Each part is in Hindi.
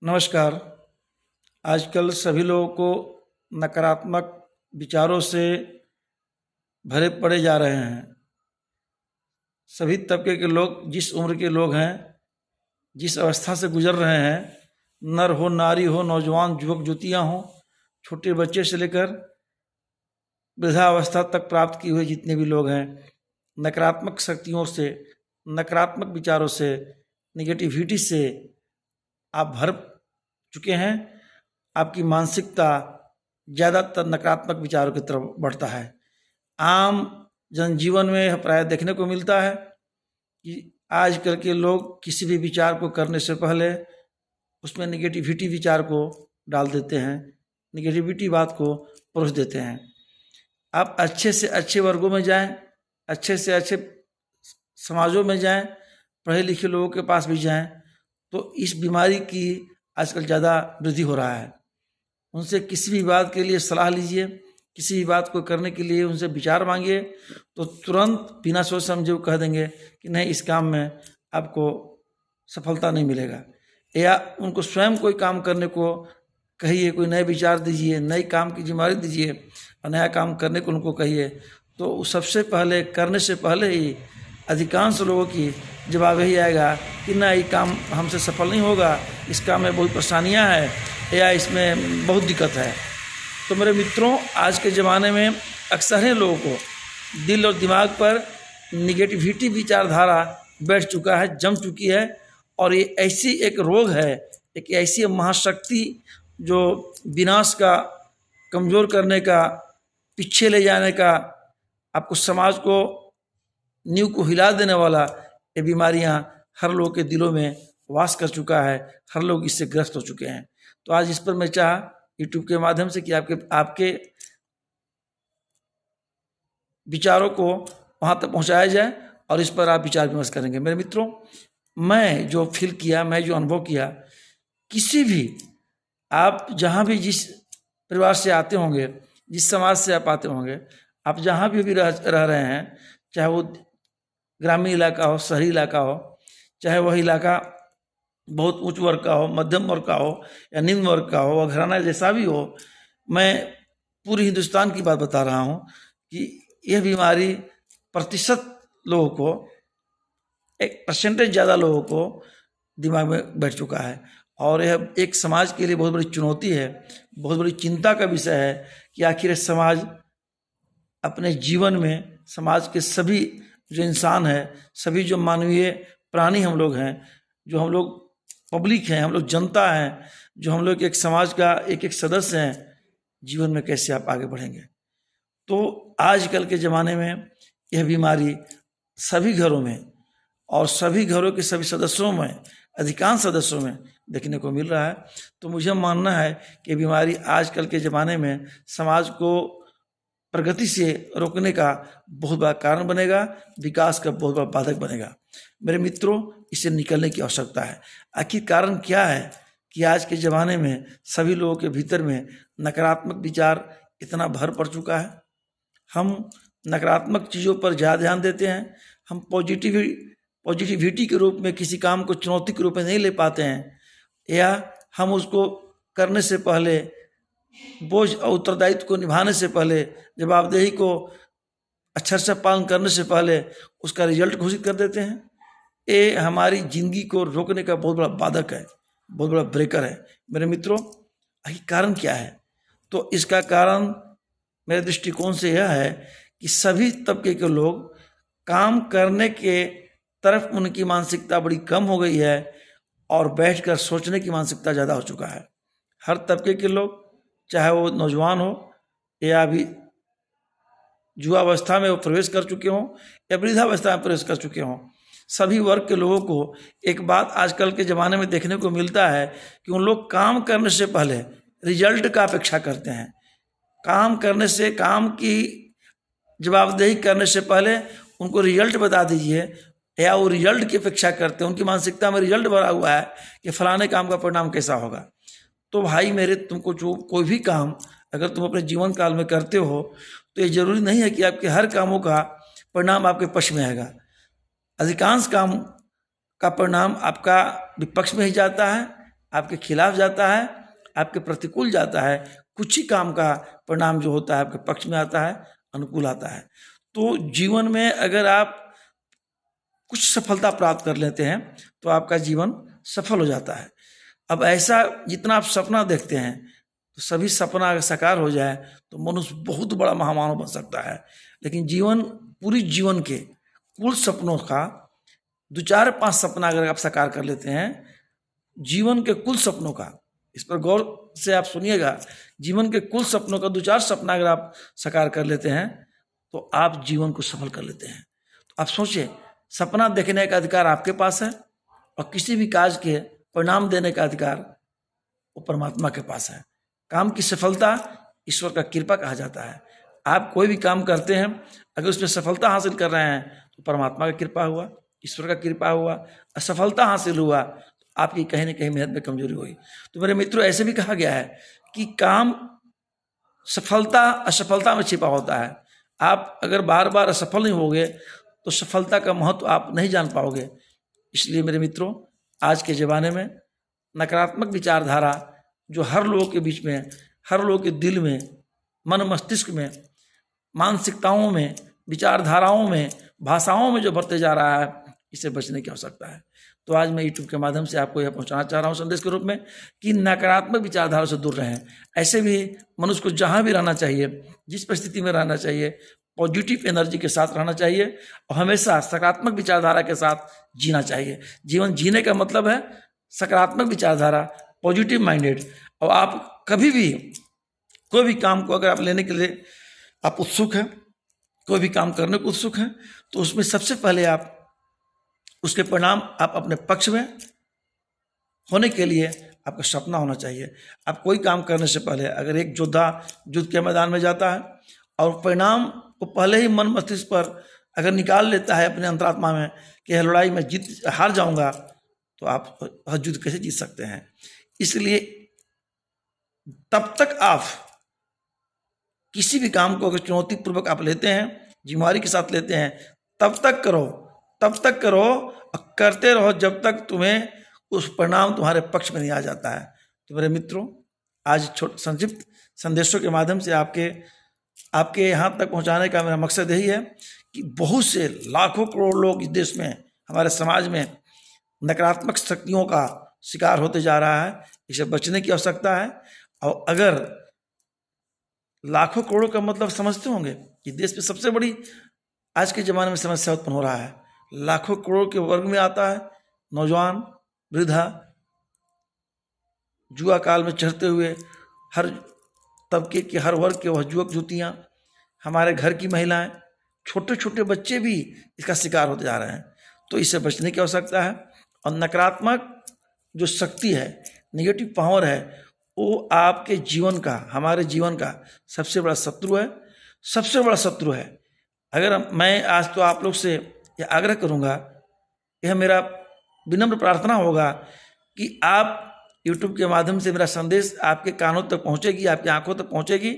नमस्कार। आजकल सभी लोगों को नकारात्मक विचारों से भरे पड़े जा रहे हैं। सभी तबके के लोग, जिस उम्र के लोग हैं, जिस अवस्था से गुजर रहे हैं, नर हो, नारी हो, नौजवान, युवक युवतियाँ हों, छोटे बच्चे से लेकर वृद्धावस्था तक प्राप्त किए हुए जितने भी लोग हैं, नकारात्मक शक्तियों से, नकारात्मक विचारों से, निगेटिविटी से आप भर चुके हैं। आपकी मानसिकता ज़्यादातर नकारात्मक विचारों की तरफ बढ़ता है। आम जनजीवन में प्रायः देखने को मिलता है कि आजकल के लोग किसी भी विचार को करने से पहले उसमें निगेटिविटी विचार को डाल देते हैं, निगेटिविटी बात को परोस देते हैं। आप अच्छे से अच्छे वर्गों में जाएं, अच्छे से अच्छे समाजों में जाएं, पढ़े लिखे लोगों के पास भी जाएं, तो इस बीमारी की आजकल ज़्यादा वृद्धि हो रहा है। उनसे किसी भी बात के लिए सलाह लीजिए, किसी भी बात को करने के लिए उनसे विचार मांगिए, तो तुरंत बिना सोच समझे वो कह देंगे कि नहीं, इस काम में आपको सफलता नहीं मिलेगा। या उनको स्वयं कोई काम करने को कहिए, कोई नए विचार दीजिए, नई काम की जिम्मेदारी दीजिए और नया काम करने को उनको कहिए, तो सबसे पहले, करने से पहले ही अधिकांश लोगों की जवाब यही आएगा कि ना, ये काम हमसे सफल नहीं होगा, इस काम में बहुत परेशानियां हैं या इसमें बहुत दिक्कत है। तो मेरे मित्रों, आज के ज़माने में अक्सर ही लोगों को दिल और दिमाग पर निगेटिविटी विचारधारा बैठ चुका है, जम चुकी है। और ये ऐसी एक रोग है, एक ऐसी महाशक्ति जो विनाश का, कमज़ोर करने का, पीछे ले जाने का, आपको समाज को, नींव को हिला देने वाला ये बीमारियां हर लोग के दिलों में वास कर चुका है। हर लोग इससे ग्रस्त हो चुके हैं। तो आज इस पर मैं चाहा यूट्यूब के माध्यम से कि आपके विचारों को वहाँ तक पहुँचाया जाए और इस पर आप विचार विमर्श करेंगे। मेरे मित्रों, मैं जो फील किया, मैं जो अनुभव किया, किसी भी, आप जहाँ भी, जिस परिवार से आते होंगे, जिस समाज से आप आते होंगे, आप जहाँ भी रह रहे हैं, चाहे वो ग्रामीण इलाका हो, शहरी इलाका हो, चाहे वह इलाका बहुत उच्च वर्ग का हो, मध्यम वर्ग का हो या निम्न वर्ग का हो, घराना जैसा भी हो, मैं पूरे हिंदुस्तान की बात बता रहा हूँ कि यह बीमारी प्रतिशत लोगों को, एक परसेंटेज ज़्यादा लोगों को दिमाग में बैठ चुका है। और यह एक समाज के लिए बहुत बड़ी चुनौती है, बहुत बड़ी चिंता का विषय है कि आखिर समाज अपने जीवन में, समाज के सभी जो इंसान है, सभी जो मानवीय प्राणी हम लोग हैं, जो हम लोग पब्लिक हैं, हम लोग जनता हैं, जो हम लोग एक समाज का एक एक सदस्य हैं, जीवन में कैसे आप आगे बढ़ेंगे। तो आजकल के ज़माने में यह बीमारी सभी घरों में और सभी घरों के सभी सदस्यों में, अधिकांश सदस्यों में देखने को मिल रहा है। तो मुझे मानना है कि बीमारी आजकल के ज़माने में समाज को प्रगति से रोकने का बहुत बड़ा कारण बनेगा, विकास का बहुत बड़ा बाधक बनेगा। मेरे मित्रों, इससे निकलने की आवश्यकता है। आखिर कारण क्या है कि आज के ज़माने में सभी लोगों के भीतर में नकारात्मक विचार इतना भर पड़ चुका है। हम नकारात्मक चीज़ों पर ज़्यादा ध्यान देते हैं। हम पॉजिटिविटी के रूप में किसी काम को चुनौती के रूप में नहीं ले पाते हैं, या हम उसको करने से पहले, बोझ और उत्तरदायित्व को निभाने से पहले, जवाबदेही को अच्छा से पालन करने से पहले उसका रिजल्ट घोषित कर देते हैं। ये हमारी जिंदगी को रोकने का बहुत बड़ा बाधक है, बहुत बड़ा ब्रेकर है। मेरे मित्रों, आखिर कारण क्या है? तो इसका कारण मेरे दृष्टिकोण से यह है कि सभी तबके के लोग, काम करने के तरफ उनकी मानसिकता बड़ी कम हो गई है और बैठकर सोचने की मानसिकता ज़्यादा हो चुका है। हर तबके के लोग, चाहे वो नौजवान हो या अभी युवावस्था में वो प्रवेश कर चुके हों या वृद्धावस्था में प्रवेश कर चुके हों, सभी वर्ग के लोगों को एक बात आजकल के ज़माने में देखने को मिलता है कि उन लोग काम करने से पहले रिजल्ट का अपेक्षा करते हैं। काम करने से, काम की जवाबदेही करने से पहले उनको रिजल्ट बता दीजिए, या वो रिजल्ट की अपेक्षा करते हैं। उनकी मानसिकता में रिजल्ट भरा हुआ है कि फलाने काम का परिणाम कैसा होगा। तो भाई मेरे, तुमको जो कोई भी काम अगर तुम अपने जीवन काल में करते हो, तो ये जरूरी नहीं है कि आपके हर कामों का परिणाम आपके पक्ष में आएगा। अधिकांश काम का परिणाम आपका विपक्ष में ही जाता है, आपके खिलाफ जाता है, आपके प्रतिकूल जाता है, कुछ ही काम का परिणाम जो होता है आपके पक्ष में आता है, अनुकूल आता है। तो जीवन में अगर आप कुछ सफलता प्राप्त कर लेते हैं तो आपका जीवन सफल हो जाता है। अब ऐसा जितना आप सपना देखते हैं तो सभी सपना अगर साकार हो जाए तो मनुष्य बहुत बड़ा महामानव बन सकता है। लेकिन पूरी जीवन के कुल सपनों का 2-4-5 सपना अगर आप साकार कर लेते हैं, जीवन के कुल सपनों का, इस पर गौर से आप सुनिएगा, जीवन के कुल सपनों का 2-4 सपना अगर आप साकार कर लेते हैं तो आप जीवन को सफल कर लेते हैं। तो आप सोचिए, सपना देखने का अधिकार आपके पास है और किसी भी कार्य के परिणाम देने का अधिकार वो परमात्मा के पास है। काम की सफलता ईश्वर का कृपा कहा जाता है। आप कोई भी काम करते हैं, अगर उसमें सफलता हासिल कर रहे हैं तो परमात्मा का कृपा हुआ, ईश्वर का कृपा हुआ। असफलता हासिल हुआ तो आपकी कहीं ना कहीं मेहनत में कमजोरी हुई। तो मेरे मित्रों, ऐसे भी कहा गया है कि काम सफलता असफलता में छिपा होता है। आप अगर बार बार असफल नहीं होगे तो सफलता का महत्व आप नहीं जान पाओगे। इसलिए मेरे मित्रों, आज के ज़माने में नकारात्मक विचारधारा जो हर लोगों के बीच में, हर लोगों के दिल में, मन मस्तिष्क में, मानसिकताओं में, विचारधाराओं में, भाषाओं में जो बढ़ते जा रहा है, इससे बचने की आवश्यकता है। तो आज मैं यूट्यूब के माध्यम से आपको यह पहुंचाना चाह रहा हूं संदेश के रूप में कि नकारात्मक विचारधारा से दूर रहें। ऐसे भी मनुष्य को जहां भी रहना चाहिए, जिस परिस्थिति में रहना चाहिए, पॉजिटिव एनर्जी के साथ रहना चाहिए और हमेशा सकारात्मक विचारधारा के साथ जीना चाहिए। जीवन जीने का मतलब है सकारात्मक विचारधारा, पॉजिटिव माइंडेड। और आप कभी भी कोई भी काम को अगर आप लेने के लिए आप उत्सुक हैं, कोई भी काम करने को उत्सुक हैं, तो उसमें सबसे पहले आप उसके परिणाम आप अपने पक्ष में होने के लिए आपका सपना होना चाहिए। आप कोई काम करने से पहले अगर एक योद्धा युद्ध के मैदान में जाता है और परिणाम को पहले ही मन मस्तिष्क पर अगर निकाल लेता है अपने अंतरात्मा में कि यह लड़ाई में हार जाऊंगा, तो आप युद्ध कैसे जीत सकते हैं। इसलिए तब तक आप किसी भी काम को अगर चुनौतीपूर्वक आप लेते हैं, जिम्मेदारी के साथ लेते हैं, तब तक करो और करते रहो जब तक तुम्हें उस परिणाम तुम्हारे पक्ष में नहीं आ जाता है। तो मेरे मित्रों, आज संक्षिप्त संदेशों के माध्यम से आपके यहाँ तक पहुँचाने का मेरा मकसद यही है कि बहुत से लाखों करोड़ लोग इस देश में, हमारे समाज में नकारात्मक शक्तियों का शिकार होते जा रहा है। इसे बचने की आवश्यकता है। और अगर लाखों करोड़ों का मतलब समझते होंगे कि देश में सबसे बड़ी आज के ज़माने में समस्या उत्पन्न हो रहा है। लाखों करोड़ के वर्ग में आता है नौजवान, वृद्धा, जुआ काल में चढ़ते हुए हर तबके के, हर वर्ग के वह युवक युवतियाँ, हमारे घर की महिलाएं, छोटे छोटे बच्चे भी इसका शिकार होते जा रहे हैं। तो इससे बचने की आवश्यकता है। और नकारात्मक जो शक्ति है, नेगेटिव पावर है, वो आपके जीवन का, हमारे जीवन का सबसे बड़ा शत्रु है, सबसे बड़ा शत्रु है। अगर मैं आज तो आप लोग से यह आग्रह करूँगा, यह मेरा विनम्र प्रार्थना होगा कि आप YouTube के माध्यम से मेरा संदेश आपके कानों तक पहुँचेगी, आपकी आंखों तक पहुँचेगी,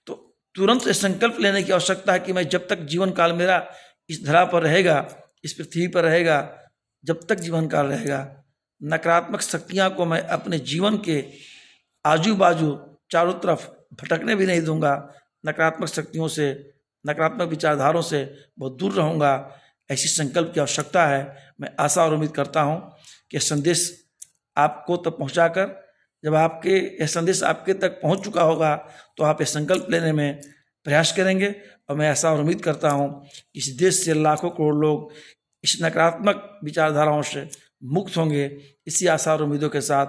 तो तुरंत से संकल्प लेने की आवश्यकता है कि मैं जब तक जीवन काल मेरा इस धरा पर रहेगा, इस पृथ्वी पर रहेगा, जब तक जीवन काल रहेगा, नकारात्मक शक्तियाँ को मैं अपने जीवन के आजू बाजू चारों तरफ भटकने भी नहीं दूंगा। नकारात्मक शक्तियों से, नकारात्मक विचारधारों से बहुत दूर रहूँगा। ऐसी संकल्प की आवश्यकता है। मैं आशा और उम्मीद करता हूँ कि संदेश आपको तक पहुँचाकर, जब यह संदेश आपके तक पहुँच चुका होगा तो आप ये संकल्प लेने में प्रयास करेंगे। और मैं आशा और उम्मीद करता हूँ कि इस देश से लाखों करोड़ लोग इस नकारात्मक विचारधाराओं से मुक्त होंगे। इसी आशा और उम्मीदों के साथ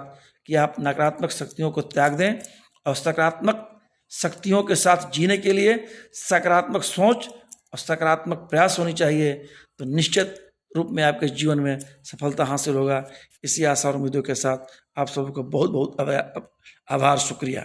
कि आप नकारात्मक शक्तियों को त्याग दें और सकारात्मक शक्तियों के साथ जीने के लिए सकारात्मक सोच और सकारात्मक प्रयास होनी चाहिए। तो निश्चित रूप में आपके जीवन में सफलता हासिल होगा। इसी आशा और उम्मीदों के साथ आप सबको बहुत बहुत आभार, शुक्रिया।